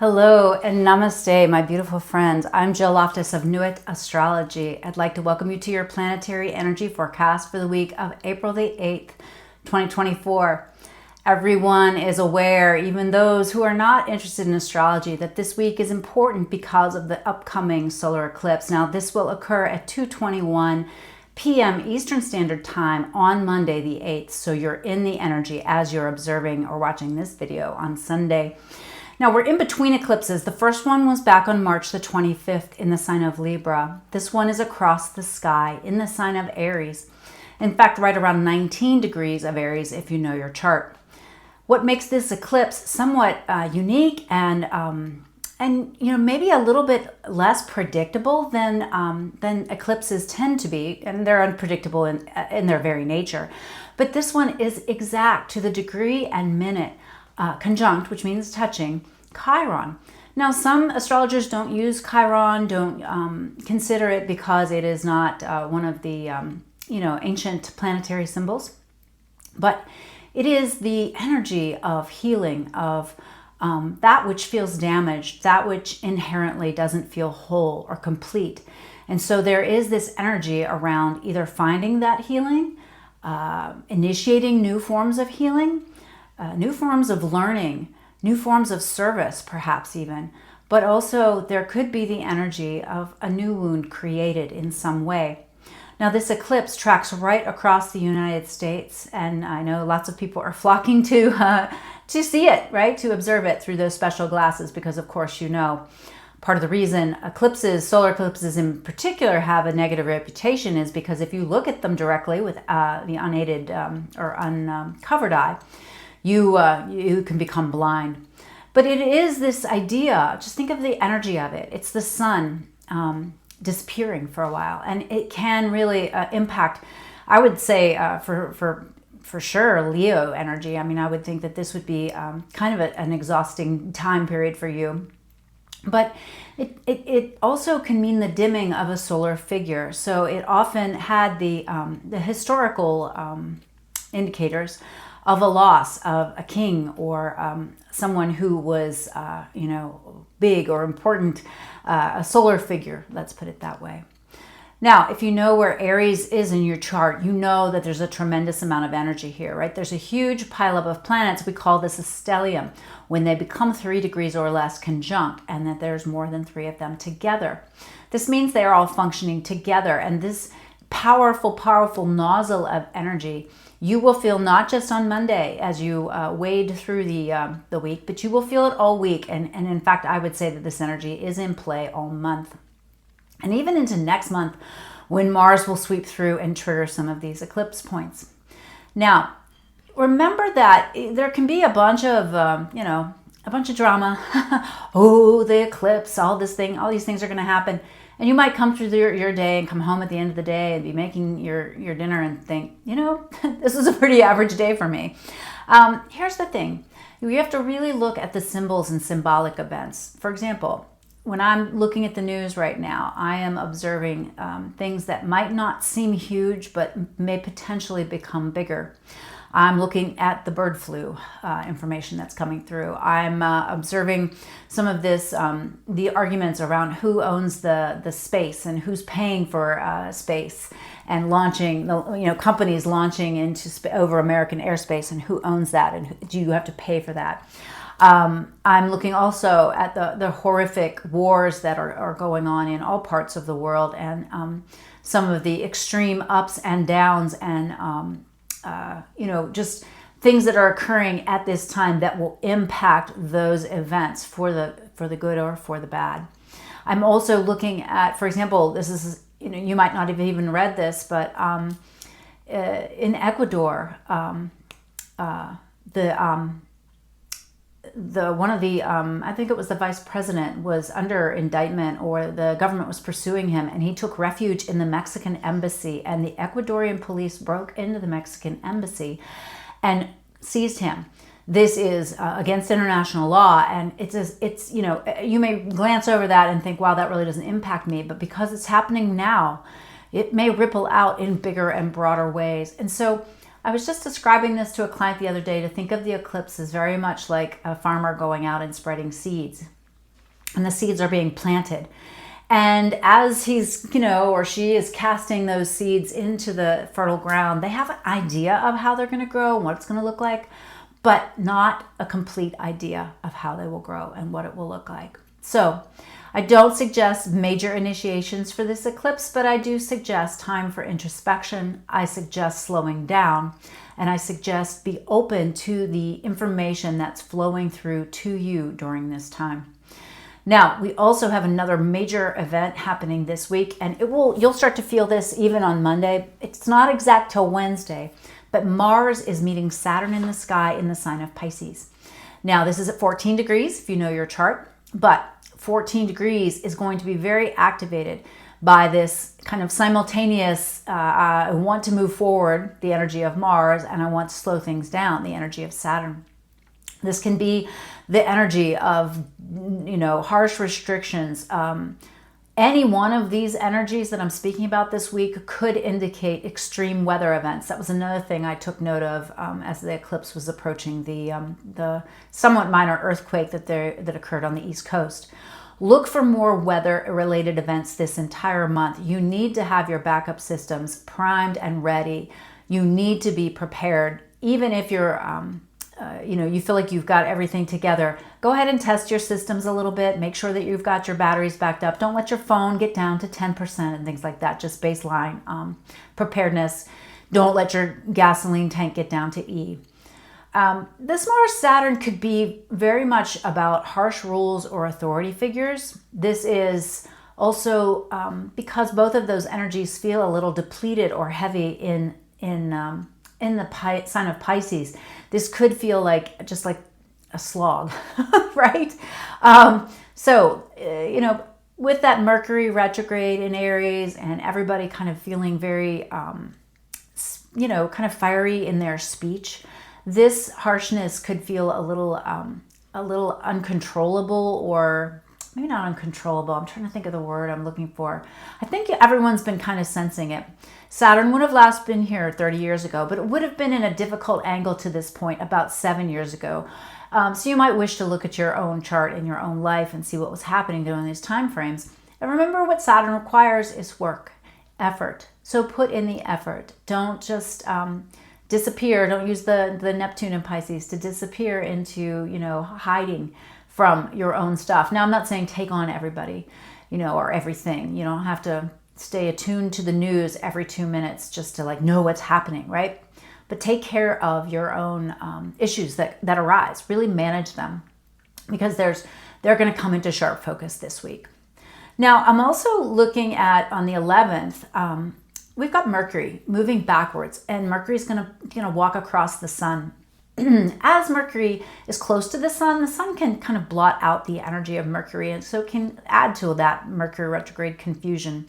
Hello and namaste, my beautiful friends. I'm Jill Loftus of Nuit Astrology. I'd like to welcome you to your planetary energy forecast for the week of April the 8th, 2024. Everyone is aware, even those who are not interested in astrology, that this week is important because of the upcoming solar eclipse. Now, this will occur at 2:21 p.m. Eastern Standard Time on Monday the 8th. So you're in the energy as you're observing or watching this video on Sunday. Now, we're in between eclipses. The first one was back on March the 25th in the sign of Libra. This one is across the sky in the sign of Aries. In fact, right around 19 degrees of Aries if you know your chart. What makes this eclipse somewhat unique and maybe a little bit less predictable than eclipses tend to be, and they're unpredictable in their very nature. But this one is exact to the degree and minute. Conjunct, which means touching, Chiron. Now, some astrologers don't use Chiron, don't consider it because it is not one of the ancient planetary symbols, but it is the energy of healing, of that which feels damaged, that which inherently doesn't feel whole or complete. And so there is this energy around either finding that healing, initiating new forms of healing, new forms of learning, new forms of service, perhaps even. But also there could be the energy of a new wound created in some way. Now, this eclipse tracks right across the United States, and I know lots of people are flocking to see it, right? To observe it through those special glasses, because of course, part of the reason eclipses, solar eclipses in particular, have a negative reputation is because if you look at them directly with the unaided or uncovered eye, you can become blind. But it is this idea, just think of the energy of it. It's the sun disappearing for a while, and it can really impact, I would say, for sure, Leo energy. I mean, I would think that this would be kind of an exhausting time period for you. But it also can mean the dimming of a solar figure. So it often had the historical indicators of a loss of a king or someone who was, big or important, a solar figure, let's put it that way. Now, if you know where Aries is in your chart, you know that there's a tremendous amount of energy here, right? There's a huge pileup of planets. We call this a stellium, when they become 3 degrees or less conjunct, and that there's more than 3 of them together. This means they are all functioning together, and this powerful nozzle of energy you will feel not just on Monday as you wade through the week, but you will feel it all week. And in fact, I would say that this energy is in play all month. And even into next month, when Mars will sweep through and trigger some of these eclipse points. Now, remember that there can be a bunch of drama. Oh, the eclipse, all these things are going to happen. And you might come through your day and come home at the end of the day and be making your dinner and think, this is a pretty average day for me. Here's the thing. You have to really look at the symbols and symbolic events. For example, when I'm looking at the news right now, I am observing things that might not seem huge, but may potentially become bigger. I'm looking at the bird flu information that's coming through. I'm observing some of this, the arguments around who owns the space and who's paying for space, and launching, companies launching into over American airspace, and who owns that, and do you have to pay for that? I'm looking also at the horrific wars that are going on in all parts of the world, and some of the extreme ups and downs, and just things that are occurring at this time that will impact those events for the good or for the bad. I'm also looking at, for example, this is, you might not have even read this, but in Ecuador, I think it was the vice president, was under indictment, or the government was pursuing him, and he took refuge in the Mexican embassy, and the Ecuadorian police broke into the Mexican embassy and seized him. This is against international law, and it's you may glance over that and think, wow, that really doesn't impact me, but because it's happening now, it may ripple out in bigger and broader ways. And so I was just describing this to a client the other day, to think of the eclipse as very much like a farmer going out and spreading seeds. and the seeds are being planted. And as he's, or she is casting those seeds into the fertile ground, they have an idea of how they're going to grow and what it's going to look like, but not a complete idea of how they will grow and what it will look like. So I don't suggest major initiations for this eclipse, but I do suggest time for introspection. I suggest slowing down, and I suggest be open to the information that's flowing through to you during this time. Now, we also have another major event happening this week, and you'll start to feel this even on Monday. It's not exact till Wednesday, but Mars is meeting Saturn in the sky in the sign of Pisces. Now, this is at 14 degrees, if you know your chart, but 14 degrees is going to be very activated by this kind of simultaneous, I want to move forward, the energy of Mars, and I want to slow things down, the energy of Saturn. This can be the energy of, harsh restrictions. Any one of these energies that I'm speaking about this week could indicate extreme weather events. That was another thing I took note of as the eclipse was approaching, the somewhat minor earthquake that occurred on the East Coast. Look for more weather-related events this entire month. You need to have your backup systems primed and ready. You need to be prepared, even if you're you feel like you've got everything together. Go ahead and test your systems a little bit. Make sure that you've got your batteries backed up. Don't let your phone get down to 10% and things like that. Just baseline preparedness. Don't let your gasoline tank get down to E. This Mars-Saturn could be very much about harsh rules or authority figures. This is also because both of those energies feel a little depleted or heavy in the sign of Pisces. This could feel like just like a slog, right? With that Mercury retrograde in Aries and everybody kind of feeling very, kind of fiery in their speech, this harshness could feel a little uncontrollable, or maybe not uncontrollable. I'm trying to think of the word I'm looking for. I think everyone's been kind of sensing it. Saturn would have last been here 30 years ago, but it would have been in a difficult angle to this point about 7 years ago. So you might wish to look at your own chart in your own life and see what was happening during these time frames. And remember, what Saturn requires is work, effort. So put in the effort. Don't just disappear. Don't use the Neptune in Pisces to disappear into, hiding from your own stuff. Now, I'm not saying take on everybody, or everything. You don't have to stay attuned to the news every 2 minutes just to know what's happening, right? But take care of your own issues that arise. Really manage them, because they're going to come into sharp focus this week. Now, I'm also looking at, on the 11th, we've got Mercury moving backwards, and Mercury's going to walk across the sun. As Mercury is close to the sun can kind of blot out the energy of Mercury, and so can add to that Mercury retrograde confusion.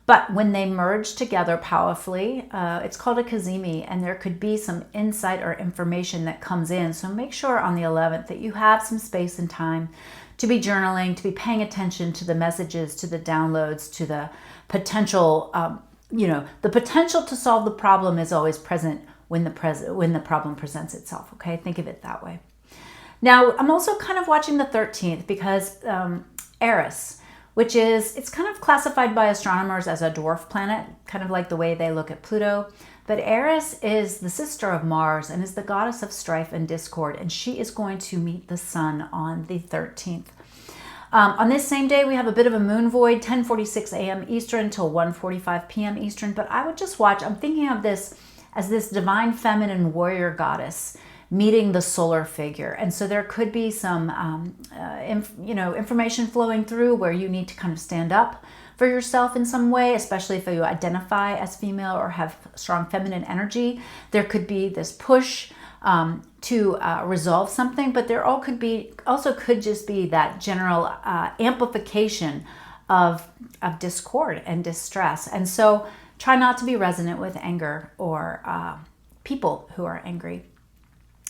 But when they merge together powerfully, it's called a cazimi, and there could be some insight or information that comes in. So make sure on the 11th that you have some space and time to be journaling, to be paying attention to the messages, to the downloads, to the potential, the potential to solve the problem is always present when the problem presents itself, okay? Think of it that way. Now, I'm also kind of watching the 13th because Aries, which is, it's kind of classified by astronomers as a dwarf planet, kind of like the way they look at Pluto. But Aries is the sister of Mars and is the goddess of strife and discord, and she is going to meet the sun on the 13th. On this same day, we have a bit of a moon void, 10:46 a.m. Eastern till 1:45 p.m. Eastern. But I would just watch, I'm thinking of this as this divine feminine warrior goddess meeting the solar figure. And so there could be some, information flowing through where you need to kind of stand up for yourself in some way, especially if you identify as female or have strong feminine energy. There could be this push to resolve something, but there also could just be that general amplification of discord and distress. And so try not to be resonant with anger or people who are angry.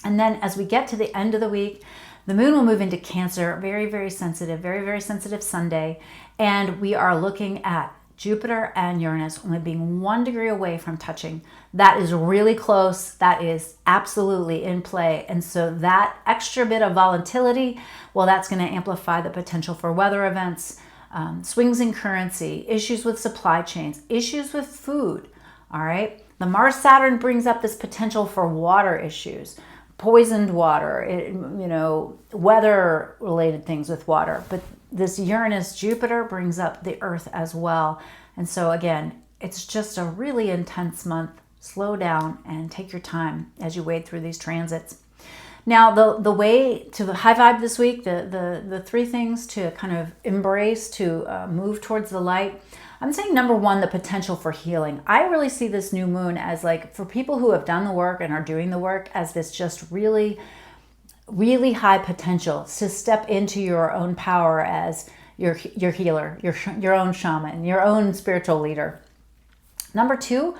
And then as we get to the end of the week, the moon will move into Cancer, very, very sensitive Sunday. And we are looking at Jupiter and Uranus only being 1 degree away from touching. That is really close. That is absolutely in play. And so that extra bit of volatility, well, that's going to amplify the potential for weather events, swings in currency, issues with supply chains, issues with food. All right. The Mars Saturn brings up this potential for water issues, poisoned water, weather related things with water. But this Uranus Jupiter brings up the earth as well. And so again, it's just a really intense month. Slow down and take your time as you wade through these transits. Now, the way to the high vibe this week, the 3 things to kind of embrace, to move towards the light. I'm saying number 1, the potential for healing. I really see this new moon as like, for people who have done the work and are doing the work, as this just really, really high potential to step into your own power as your healer, your own shaman, your own spiritual leader. Number 2,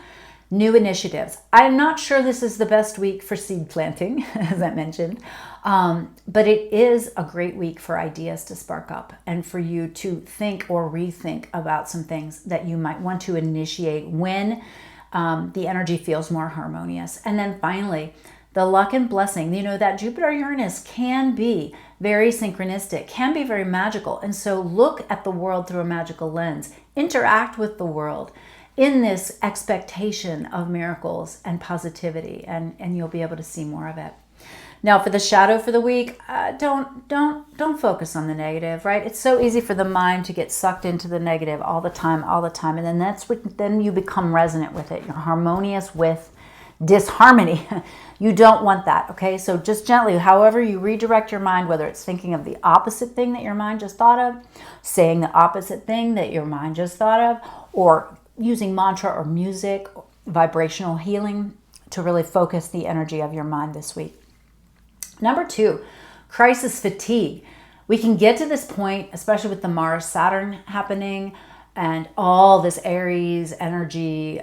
new initiatives. I'm not sure this is the best week for seed planting, as I mentioned, but it is a great week for ideas to spark up and for you to think or rethink about some things that you might want to initiate when the energy feels more harmonious. And then finally, the luck and blessing. That Jupiter-Uranus can be very synchronistic, can be very magical. And so look at the world through a magical lens. Interact with the world in this expectation of miracles and positivity, and you'll be able to see more of it. Now, for the shadow for the week, don't focus on the negative, right? It's so easy for the mind to get sucked into the negative all the time, and then you become resonant with it. You're harmonious with disharmony. You don't want that, okay? So just gently, however you redirect your mind, whether it's thinking of the opposite thing that your mind just thought of, saying the opposite thing that your mind just thought of, or using mantra or music, vibrational healing to really focus the energy of your mind this week. Number 2, crisis fatigue. We can get to this point, especially with the Mars Saturn happening and all this Aries energy.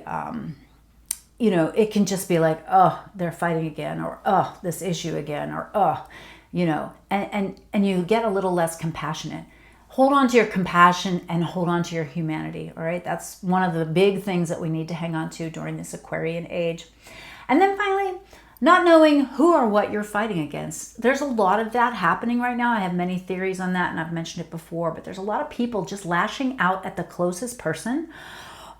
It can just be like, oh, they're fighting again, or oh, this issue again, or oh, and you get a little less compassionate. Hold on to your compassion and hold on to your humanity, all right? That's one of the big things that we need to hang on to during this Aquarian age. And then finally, not knowing who or what you're fighting against. There's a lot of that happening right now. I have many theories on that, and I've mentioned it before, but there's a lot of people just lashing out at the closest person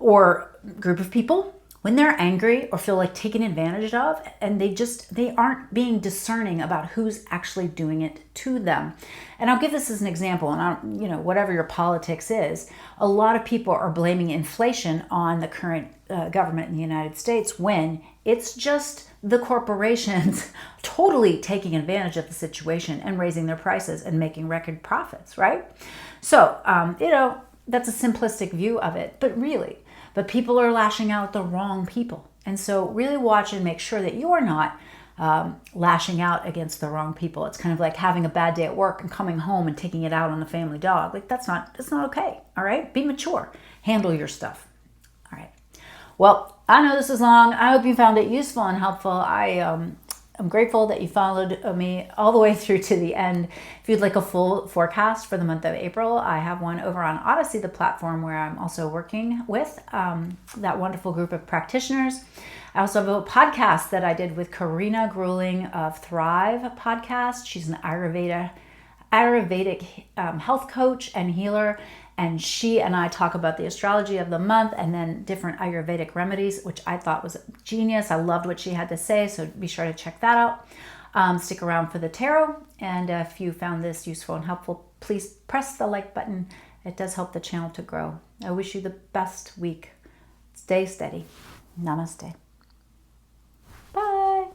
or group of people when they're angry or feel like taken advantage of, and they aren't being discerning about who's actually doing it to them. And I'll give this as an example, and whatever your politics is, a lot of people are blaming inflation on the current government in the United States when it's just the corporations totally taking advantage of the situation and raising their prices and making record profits, right? So, that's a simplistic view of it, but people are lashing out at the wrong people. And so really watch and make sure that you are not lashing out against the wrong people. It's kind of like having a bad day at work and coming home and taking it out on the family dog. Like that's not okay. All right. Be mature. Handle your stuff. All right. Well, I know this is long. I hope you found it useful and helpful. I'm grateful that you followed me all the way through to the end. If you'd like a full forecast for the month of April, I have one over on Odyssey, the platform where I'm also working with that wonderful group of practitioners. I also have a podcast that I did with Karina Grueling of Thrive podcast. She's an Ayurvedic health coach and healer. And she and I talk about the astrology of the month and then different Ayurvedic remedies, which I thought was genius. I loved what she had to say, so be sure to check that out. Stick around for the tarot. And if you found this useful and helpful, please press the like button. It does help the channel to grow. I wish you the best week. Stay steady. Namaste. Bye.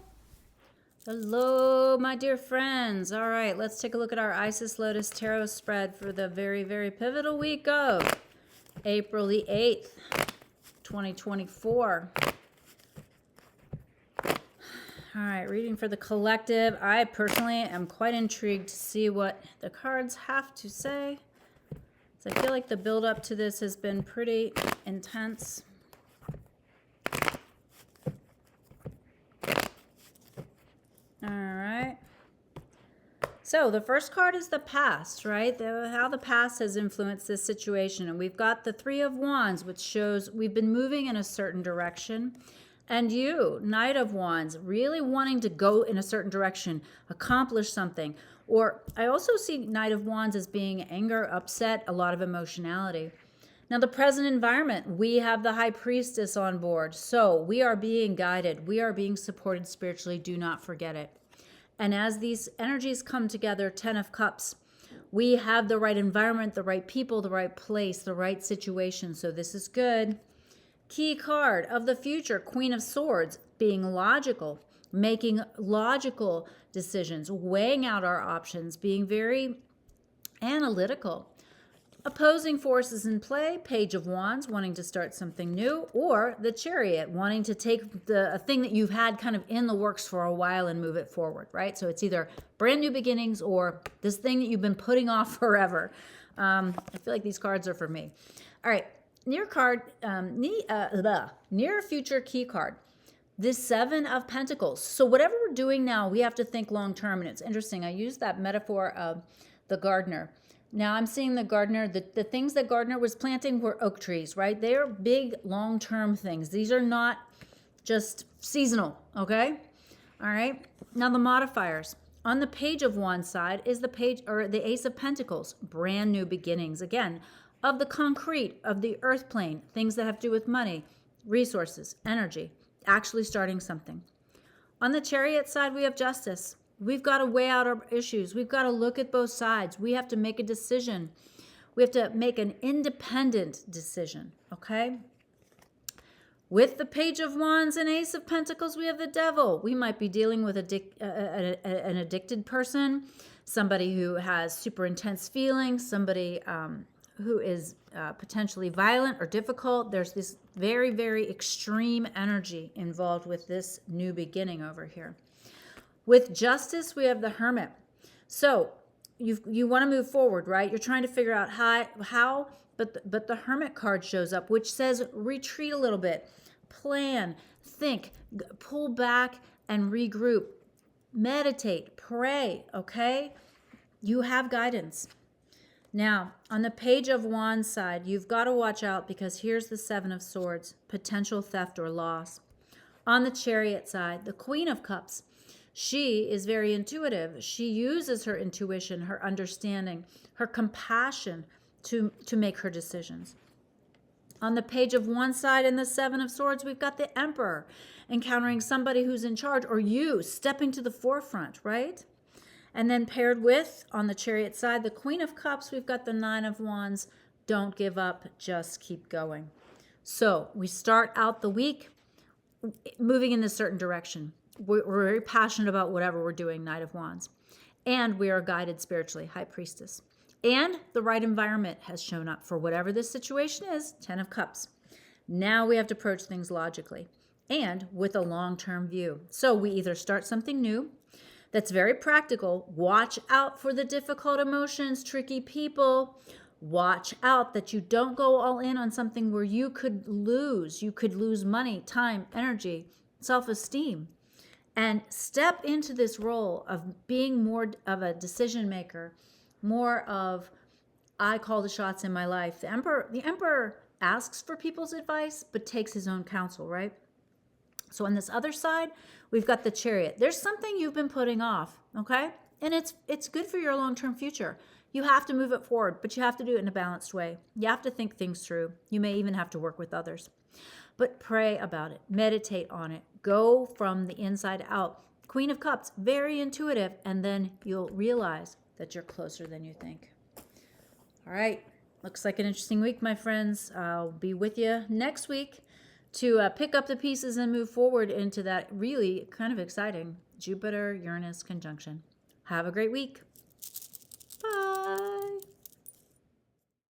Hello, my dear friends. All right, let's take a look at our Isis Lotus Tarot spread for the very, very pivotal week of April the 8th, 2024. All right, reading for the collective. I personally am quite intrigued to see what the cards have to say. So I feel like the build up to this has been pretty intense. All right. So the first card is the past, right? How the past has influenced this situation. And we've got the Three of Wands, which shows we've been moving in a certain direction. And you, Knight of Wands, really wanting to go in a certain direction, accomplish something. Or I also see Knight of Wands as being anger, upset, a lot of emotionality. Now, the present environment, we have the High Priestess on board. So we are being guided. We are being supported spiritually. Do not forget it. And as these energies come together, 10 of Cups, we have the right environment, the right people, the right place, the right situation. So this is good. Key card of the future, Queen of Swords, being logical, making logical decisions, weighing out our options, being very analytical. Opposing forces in play, Page of Wands, wanting to start something new, or the Chariot, wanting to take a thing that you've had kind of in the works for a while and move it forward, right? So it's either brand new beginnings or this thing that you've been putting off forever. I feel like these cards are for me. All right, near future key card. This Seven of Pentacles. So whatever we're doing now, we have to think long term. And it's interesting. I use that metaphor of the gardener. Now I'm seeing the gardener, the things that gardener was planting were oak trees, right? They are big, long-term things. These are not just seasonal, okay? All right. Now the modifiers. On the Page of Wands side is the page or the Ace of Pentacles, brand new beginnings. Again, of the concrete, of the earth plane, things that have to do with money, resources, energy, actually starting something. On the Chariot side, we have Justice. We've got to weigh out our issues. We've got to look at both sides. We have to make a decision. We have to make an independent decision, okay? With the Page of Wands and Ace of Pentacles, we have the Devil. We might be dealing with an addicted person, somebody who has super intense feelings, somebody who is potentially violent or difficult. There's this very, very extreme energy involved with this new beginning over here. With Justice, we have the Hermit. So you want to move forward, right? You're trying to figure out how, but the Hermit card shows up, which says retreat a little bit, plan, think, pull back and regroup, meditate, pray, okay? You have guidance. Now, on the Page of Wands side, you've got to watch out because here's the Seven of Swords, potential theft or loss. On the Chariot side, the Queen of Cups. She is very intuitive. She uses her intuition, her understanding, her compassion to make her decisions. On the Page of Wands side and the Seven of Swords, we've got the Emperor encountering somebody who's in charge or you stepping to the forefront, right? And then paired with, on the Chariot side, the Queen of Cups, we've got the Nine of Wands. Don't give up, just keep going. So we start out the week moving in this certain direction. We're very passionate about whatever we're doing, Knight of Wands. And we are guided spiritually, High Priestess. And the right environment has shown up for whatever this situation is, 10 of Cups. Now we have to approach things logically and with a long-term view. So we either start something new that's very practical. Watch out for the difficult emotions, tricky people. Watch out that you don't go all in on something where you could lose. You could lose money, time, energy, self-esteem. And step into this role of being more of a decision maker, more of, I call the shots in my life. The emperor asks for people's advice, but takes his own counsel, right? So on this other side, we've got the Chariot. There's something you've been putting off, okay? And it's good for your long-term future. You have to move it forward, but you have to do it in a balanced way. You have to think things through. You may even have to work with others. But pray about it. Meditate on it. Go from the inside out. Queen of Cups, very intuitive, and then you'll realize that you're closer than you think. All right. Looks like an interesting week, my friends. I'll be with you next week to pick up the pieces and move forward into that really kind of exciting Jupiter-Uranus conjunction. Have a great week. Bye.